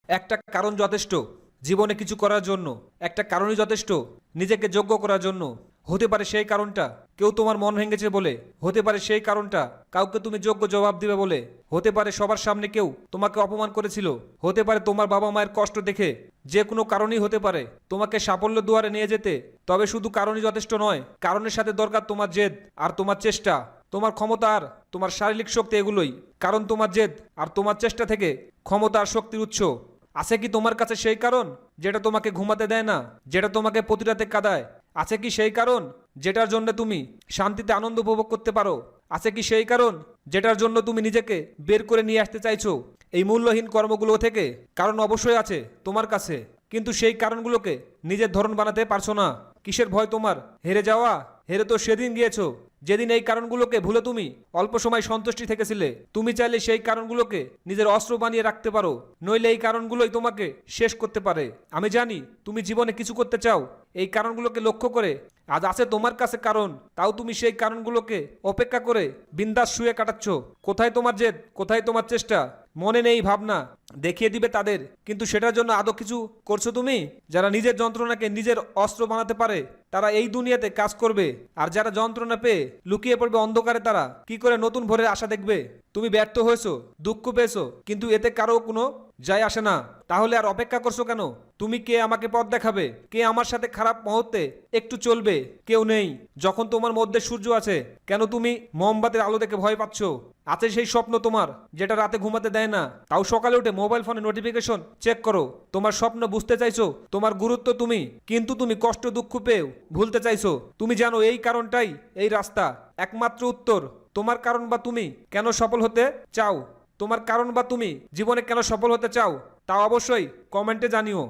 একটা কারণ যথেষ্ট জীবনে কিছু করার জন্য, একটা কারণই যথেষ্ট নিজেকে যোগ্য করার জন্য। হতে পারে সেই কারণটা কেউ তোমার মন ভেঙেছে বলে, হতে পারে সেই কারণটা কাউকে তুমি যোগ্য জবাব দিবে বলে, হতে পারে সবার সামনে কেউ তোমাকে অপমান করেছিল, হতে পারে তোমার বাবা মায়ের কষ্ট দেখে। যে কোনো কারণই হতে পারে তোমাকে সাফল্য দুয়ারে নিয়ে যেতে। তবে শুধু কারণই যথেষ্ট নয়, কারণের সাথে দরকার তোমার জেদ আর তোমার চেষ্টা, তোমার ক্ষমতা আর তোমার শারীরিক শক্তি। এগুলোই কারণ। তোমার জেদ আর তোমার চেষ্টা থেকে ক্ষমতা আর শক্তির উৎস। আছে কি তোমার কাছে সেই কারণ যেটা তোমাকে ঘুমাতে দেয় না, যেটা তোমাকে প্রতি রাতে কাঁদায়? আছে কি সেই কারণ যেটার জন্য তুমি শান্তিতে আনন্দ উপভোগ করতে পারো? আছে কি সেই কারণ যেটার জন্য তুমি নিজেকে বের করে নিয়ে আসতে চাইছো এই মূল্যহীন কর্মগুলো থেকে? কারণ অবশ্যই আছে তোমার কাছে, কিন্তু সেই কারণগুলোকে নিজের ধরন বানাতে পারছো না। কিসের ভয় তোমার? হেরে যাওয়া? হেরে তো সেদিন গিয়েছো যেদিন এই কারণগুলোকে ভুলে তুমি অল্প সময় সন্তুষ্টি থেকেছিলে। তুমি চাইলে সেই কারণগুলোকে নিজের অস্ত্র বানিয়ে রাখতে পারো, নইলে এই কারণগুলোই তোমাকে শেষ করতে পারে। আমি জানি তুমি জীবনে কিছু করতে চাও, এই কারণগুলোকে লক্ষ্য করে। আজ আছে তোমার কাছে কারণ, তাও তুমি সেই কারণগুলোকে অপেক্ষা করে বিন্দাস শুয়ে কাটাচ্ছ। কোথায় তোমার জেদ? কোথায় তোমার চেষ্টা? মনে নেই ভাবনা দেখিয়ে দিবে তাদের, কিন্তু সেটার জন্য আদৌ কিছু করছো তুমি? যারা নিজের যন্ত্রণাকে নিজের অস্ত্র বানাতে পারে তারা এই দুনিয়াতে কাজ করবে, আর যারা যন্ত্রণা পেয়ে লুকিয়ে পড়বে অন্ধকারে তারা কি করে নতুন ভোরের আশা দেখবে? তুমি ব্যর্থ হয়েছো, দুঃখ পেয়েছো, কিন্তু এতে কারো কোনো যায় আসে না। তাহলে আর অপেক্ষা করছো কেন? তুমি কে আমাকে পথ দেখাবে? কে আমার সাথে খারাপ মুহূর্তে একটু চলবে? কেউ নেই। যখন তোমার মধ্যে সূর্য আছে, কেন তুমি মোমবাতির আলো দেখে ভয় পাচ্ছ? আছে সেই স্বপ্ন তোমার যেটা রাতে ঘুমাতে দেয় না, তাও সকালে উঠে মোবাইল ফোনে নোটিফিকেশন চেক করো। তোমার স্বপ্ন বুঝতে চাইছো, তোমার গুরুত্ব তুমি, কিন্তু তুমি কষ্ট দুঃখ পেয়েও ভুলতে চাইছো। তুমি জানো এই কারণটাই এই রাস্তা। একমাত্র উত্তর তোমার কারণ বা তুমি কেন সফল হতে চাও, তোমার কারণ বা তুমি জীবনে কেন সফল হতে চাও তা অবশ্যই কমেন্টে জানিও।